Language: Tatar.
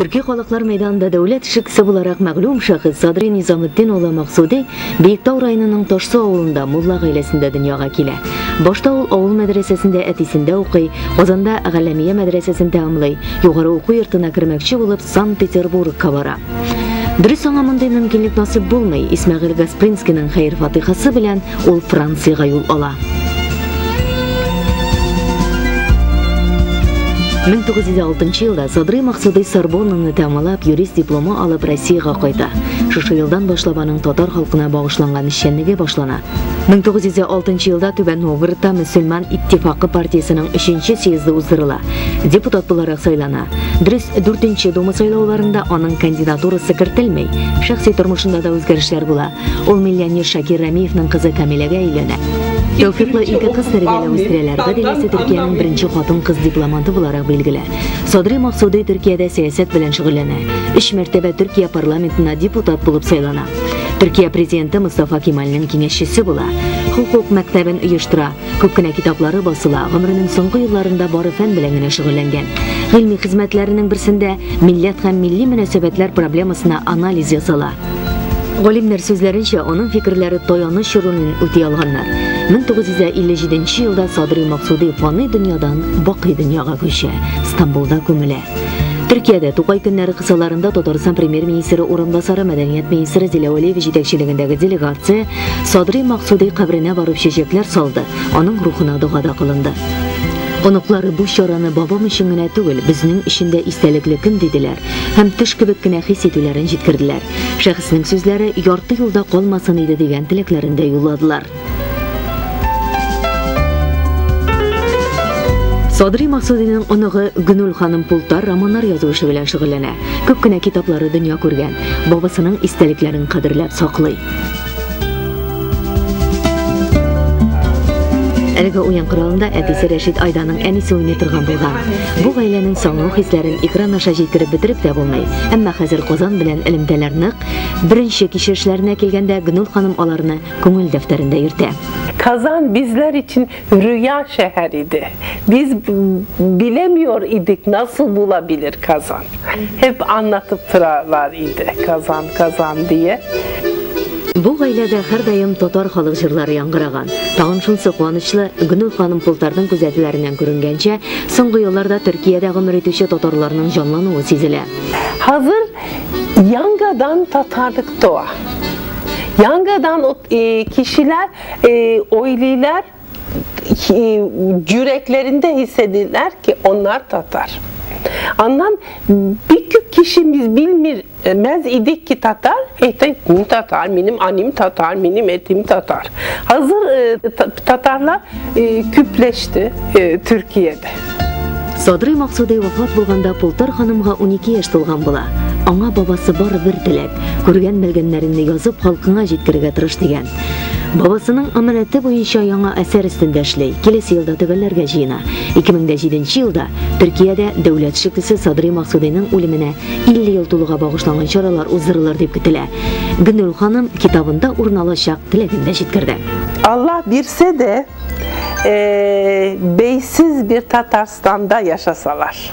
Türkiye Халыклар мәйданында дәүләт эшлеклесе буларак мәгълүм шәхес Садри Низаметдин улы Максуди Биектау районының Ташсу авылында мулла гаиләсендә дөньяга килә. Башта ул авыл мәдрәсәсендә әтисендә укый, Казанда Галәмия мәдрәсәсен тәмамлый, югары уку йортына кермәкче булып Санкт-Петербургка бара. Дөрес аңа мондый мөмкинлек насыйп булмый. Исмәгыйль Гаспринскийның хәйр-фатихасы белән ул Франциягә юл ала. 1906 елда Садри Максуди Сорбоннаны тәмамлап, юрист дипломы алып Россиягә кайта. Шушы елдан башлап аның татар халкына багышланган эшчәнлеге башлана. 1906 елда Түбән Новгородта Мөселман иттифакы партиясының 3нче съезды уздырыла. Депутат буларак сайлана. Дөрес, 4нче дума сайлауларында аның кандидатурасы кертелмәй. Шәхси тормышында да үзгәрешләр була. Ул миллионер Шакир Рәмиевның кызы Камиләгә әйләнә. Тәүфиклы ике кыз тәрбияләп үстерәләр. Гадиләсе Төркиянең беренче хатын-кыз дипломаты буларак билгеле. Садри Максуди Төркиядә сәясәт белән шөгыльләнә. 3 мәртәбә Төркия парламентына депутат булып сайлана. Төркия президенты Мустафа Кемальнең киңәшчесе була. Хукук мәктәбен оештыра. Күп кенә китаплары басыла. Гомеренең соңгы елларында бары фән белән генә шөгыльләнгән. Гыйльми хезмәтләренең берсендә милләт һәм милли мөнәсәбәтләр проблемасына анализ ясала. Галимнәр сүзләренчә, аның фикерләре таяныч ролен үти алганнар. 1957 елда Садри Максуди фани дөньядан бакый дөньяга күчә, Стамбулда күмелә. Төркиядә Тукай көннәре кысаларында Татарстан премьер-министры урынбасары мәдәният министры Зилә Вәлиева җитәкчелегендәге делегация Садри Максуди кабренә барып чәчәкләр салды, аның рухына дуга кылынды. Оныклары бу чараны бабам өчен генә түгел, безнең өчен истәлекле көн диделәр һәм төш кебек кенә хис итүләрен җиткерделәр. Шәхеснең сүзләре ярты юлда калмасын иде дигән теләкләрен дә юлладылар. Садри Максудиның оныгы Гүнүл ханым Пултар романнар язу эше белән шөгыльләнә. Күп кенә китаплары дөнья күргән, бабасының истәлекләрен кадерләп саклый. Әлеге уен коралында әтисе Рәшид Айданың әнисе уйный торган булган. Бу гаиләнең саңгы хисләрен экран аша җиткереп бетереп тә булмый. Әмма хәзер Казан белән элемтәләр нык. Беренче кичерешләренә килгәндә Гүнүл ханым аларны күңел дәфтәрендә йөртә. Kazan bizler için rüya şehriydi. Biz bilemiyor idik nasıl bulabilir Kazan. Hep anlatıp tıralar idi Kazan, Kazan diye. Бу гаиләдә һәр даим татар халык җырлары яңгыраган. Тагын шунысы куанычлы, Гүнүл ханым Пултарның күзәтүләреннән күренгәнчә, соңгы елларда Төркиядә гомер итүче татарларның җанлануы сизелә. Hazır Yanga'dan Tatarlık doğa. Yanga'dan kişiler, oyliler yüreklerinde hissediler ki onlar Tatar. Andan bir kişimiz bilmez idik ki Tatar, etim Tatar, benim anim Tatar, benim etim Tatar. Hazır Tatarlar küpleşti Türkiye'de. Садри Максуди вафат булганда Пултар ханымга 12 яшь тулган була. Аңа бабасы бары бер теләк, күргән-белгәннәренне язып халкыңа җиткерергә тырыш дигән. Бабасының аманаты буенча яңа әсәр өстендә эшли, киләсе елда төгәлләргә җыена. 2007 елда Төркиядә дәүләт эшлеклесе Садри Максудиның үлеменә 50 ел тулуга багышланган чаралар уздырылыр дип көтелә. Гүнүл ханым китабында урын алачак теләген дә җиткерде. Allah bilse de beysiz bir Tatarstan'da yaşasalar.